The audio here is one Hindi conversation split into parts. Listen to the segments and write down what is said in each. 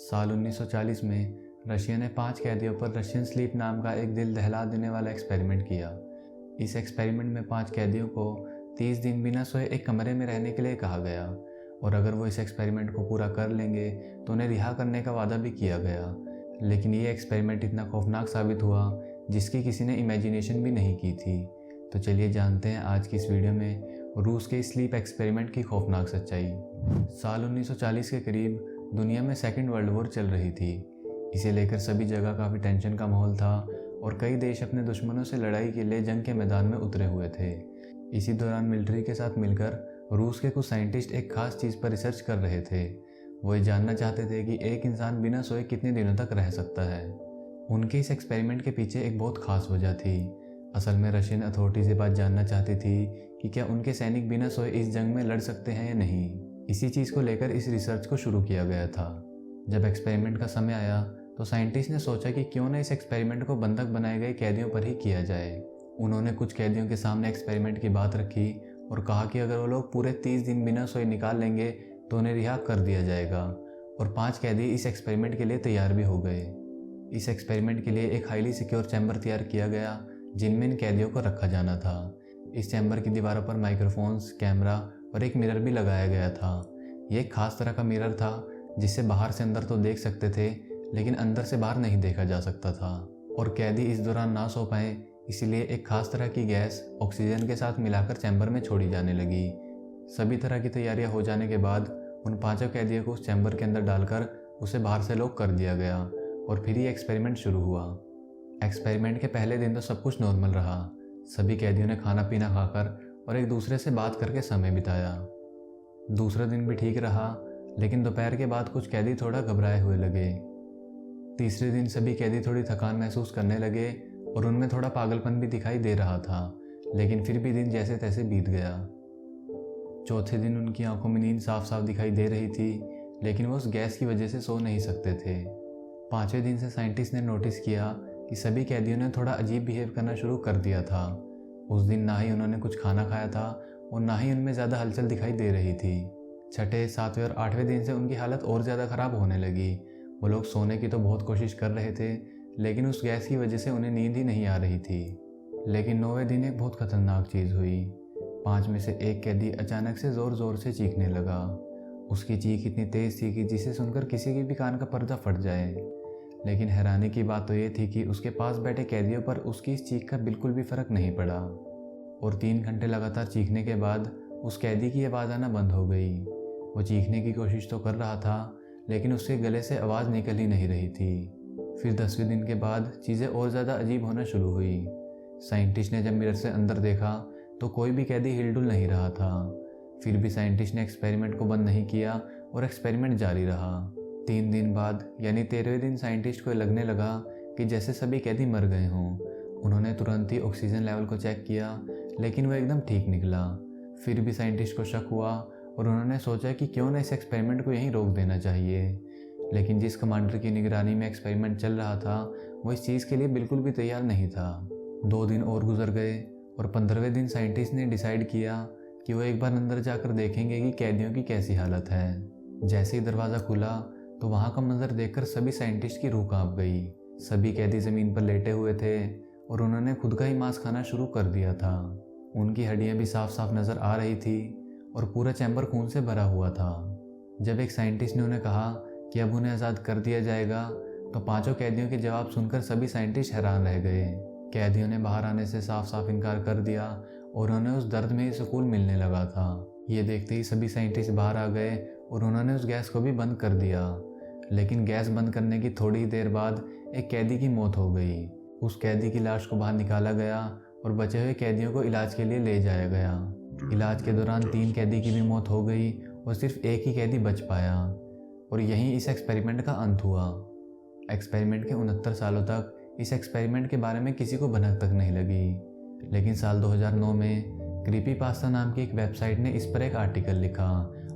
साल 1940 में रशिया ने 5 कैदियों पर रशियन स्लीप नाम का एक दिल दहला देने वाला एक्सपेरिमेंट किया। इस एक्सपेरिमेंट में 5 कैदियों को 30 दिन बिना सोए एक कमरे में रहने के लिए कहा गया और अगर वो इस एक्सपेरिमेंट को पूरा कर लेंगे तो उन्हें रिहा करने का वादा भी किया गया। लेकिन ये एक्सपेरिमेंट इतना खौफनाक साबित हुआ जिसकी किसी ने इमेजिनेशन भी नहीं की थी। तो चलिए जानते हैं आज की इस वीडियो में रूस के स्लीप एक्सपेरिमेंट की खौफनाक सच्चाई। साल 1940 के करीब दुनिया में सेकेंड वर्ल्ड वॉर चल रही थी। इसे लेकर सभी जगह काफ़ी टेंशन का माहौल था और कई देश अपने दुश्मनों से लड़ाई के लिए जंग के मैदान में उतरे हुए थे। इसी दौरान मिलिट्री के साथ मिलकर रूस के कुछ साइंटिस्ट एक खास चीज़ पर रिसर्च कर रहे थे। वो ये जानना चाहते थे कि एक इंसान बिना सोए कितने दिनों तक रह सकता है। उनके इस एक्सपेरिमेंट के पीछे एक बहुत खास वजह थी। असल में रशियन अथॉरिटीज़ ये बात जानना चाहती थी कि क्या उनके सैनिक बिना सोए इस जंग में लड़ सकते हैं या नहीं। इसी चीज़ को लेकर इस रिसर्च को शुरू किया गया था। जब एक्सपेरिमेंट का समय आया तो साइंटिस्ट ने सोचा कि क्यों न इस एक्सपेरिमेंट को बंधक बनाए गए कैदियों पर ही किया जाए। उन्होंने कुछ कैदियों के सामने एक्सपेरिमेंट की बात रखी और कहा कि अगर वो लोग पूरे 30 दिन बिना सोए निकाल लेंगे तो उन्हें रिहा कर दिया जाएगा। और 5 कैदी इस एक्सपेरिमेंट के लिए तैयार भी हो गए। इस एक्सपेरिमेंट के लिए एक हाईली सिक्योर चैम्बर तैयार किया गया जिनमें इन कैदियों को रखा जाना था। इस चैम्बर की दीवारों पर माइक्रोफोन्स, कैमरा और एक मिरर भी लगाया गया था। यह एक खास तरह का मिरर था जिससे बाहर से अंदर तो देख सकते थे लेकिन अंदर से बाहर नहीं देखा जा सकता था। और कैदी इस दौरान ना सो पाए इसलिए एक खास तरह की गैस ऑक्सीजन के साथ मिलाकर चैम्बर में छोड़ी जाने लगी। सभी तरह की तैयारियां हो जाने के बाद उन 5 कैदियों को उस चैम्बर के अंदर डालकर उसे बाहर से लॉक कर दिया गया और फिर ये एक्सपेरिमेंट शुरू हुआ। एक्सपेरिमेंट के पहले दिन तो सब कुछ नॉर्मल रहा। सभी कैदियों ने खाना पीना खाकर और एक दूसरे से बात करके समय बिताया। दूसरा दिन भी ठीक रहा लेकिन दोपहर के बाद कुछ कैदी थोड़ा घबराए हुए लगे। तीसरे दिन सभी कैदी थोड़ी थकान महसूस करने लगे और उनमें थोड़ा पागलपन भी दिखाई दे रहा था, लेकिन फिर भी दिन जैसे तैसे बीत गया। चौथे दिन उनकी आंखों में नींद साफ साफ दिखाई दे रही थी लेकिन वो उस गैस की वजह से सो नहीं सकते थे। 5वें दिन से साइंटिस्ट ने नोटिस किया कि सभी कैदियों ने थोड़ा अजीब बिहेव करना शुरू कर दिया था। उस दिन ना ही उन्होंने कुछ खाना खाया था और ना ही उनमें ज़्यादा हलचल दिखाई दे रही थी। छठे, 7वें और 8वें दिन से उनकी हालत और ज़्यादा ख़राब होने लगी। वो लोग सोने की तो बहुत कोशिश कर रहे थे लेकिन उस गैस की वजह से उन्हें नींद ही नहीं आ रही थी। लेकिन 9वें दिन एक बहुत ख़तरनाक चीज़ हुई। 5 में से एक कैदी अचानक से ज़ोर ज़ोर से चीखने लगा। उसकी चीख इतनी तेज़ थी कि जिसे सुनकर किसी के भी कान का पर्दा फट जाए। लेकिन हैरानी की बात तो ये थी कि उसके पास बैठे कैदियों पर उसकी इस चीख का बिल्कुल भी फ़र्क नहीं पड़ा। और 3 घंटे लगातार चीखने के बाद उस कैदी की आवाज़ आना बंद हो गई। वो चीखने की कोशिश तो कर रहा था लेकिन उसके गले से आवाज़ निकल ही नहीं रही थी। फिर 10वें दिन के बाद चीज़ें और ज़्यादा अजीब होना शुरू हुई। साइंटिस्ट ने जब मिरर से अंदर देखा तो कोई भी कैदी हिलडुल नहीं रहा था। फिर भी साइंटिस्ट ने एक्सपेरिमेंट को बंद नहीं किया और एक्सपेरिमेंट जारी रहा। 3 दिन बाद यानी 13वें दिन साइंटिस्ट को लगने लगा कि जैसे सभी कैदी मर गए हों। उन्होंने तुरंत ही ऑक्सीजन लेवल को चेक किया लेकिन वह एकदम ठीक निकला। फिर भी साइंटिस्ट को शक हुआ और उन्होंने सोचा कि क्यों न इस एक्सपेरिमेंट को यहीं रोक देना चाहिए। लेकिन जिस कमांडर की निगरानी में एक्सपेरिमेंट चल रहा था वो इस चीज़ के लिए बिल्कुल भी तैयार नहीं था। 2 दिन और गुजर गए और 15वें दिन साइंटिस्ट ने डिसाइड किया कि वो एक बार अंदर जाकर देखेंगे कि कैदियों की कैसी हालत है। जैसे ही दरवाज़ा खुला तो वहाँ का मंजर देखकर सभी साइंटिस्ट की रूह कांप गई। सभी कैदी ज़मीन पर लेटे हुए थे और उन्होंने खुद का ही मांस खाना शुरू कर दिया था। उनकी हड्डियाँ भी साफ साफ नज़र आ रही थी और पूरा चैम्बर खून से भरा हुआ था। जब एक साइंटिस्ट ने उन्हें कहा कि अब उन्हें आज़ाद कर दिया जाएगा तो 5 कैदियों के जवाब सुनकर सभी साइंटिस्ट हैरान रह गए। कैदियों ने बाहर आने से साफ साफ इनकार कर दिया और उन्हें उस दर्द में ही सुकून मिलने लगा था। ये देखते ही सभी साइंटिस्ट बाहर आ गए और उन्होंने उस गैस को भी बंद कर दिया। लेकिन गैस बंद करने की थोड़ी ही देर बाद एक कैदी की मौत हो गई। उस कैदी की लाश को बाहर निकाला गया और बचे हुए कैदियों को इलाज के लिए ले जाया गया। इलाज के दौरान 3 कैदी की भी मौत हो गई और सिर्फ एक ही कैदी बच पाया। और यहीं इस एक्सपेरिमेंट का अंत हुआ। एक्सपेरिमेंट के 69 सालों तक इस एक्सपेरिमेंट के बारे में किसी को भनक तक नहीं लगी। लेकिन साल 2009 में क्रीपीपास्ता नाम की एक वेबसाइट ने इस पर एक आर्टिकल लिखा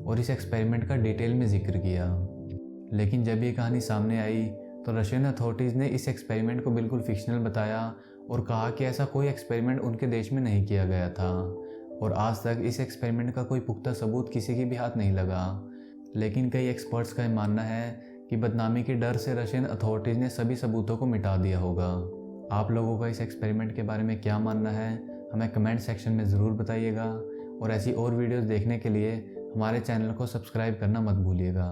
और इस एक्सपेरिमेंट का डिटेल में जिक्र किया। लेकिन जब ये कहानी सामने आई तो रशियन अथॉरिटीज़ ने इस एक्सपेरिमेंट को बिल्कुल फिक्शनल बताया और कहा कि ऐसा कोई एक्सपेरिमेंट उनके देश में नहीं किया गया था और आज तक इस एक्सपेरिमेंट का कोई पुख्ता सबूत किसी के भी हाथ नहीं लगा। लेकिन कई एक्सपर्ट्स का मानना है कि बदनामी के डर से रशियन अथॉरिटीज़ ने सभी सबूतों को मिटा दिया होगा। आप लोगों का इस एक्सपेरिमेंट के बारे में क्या मानना है, हमें कमेंट सेक्शन में ज़रूर बताइएगा और ऐसी और वीडियोस देखने के लिए हमारे चैनल को सब्सक्राइब करना मत भूलिएगा।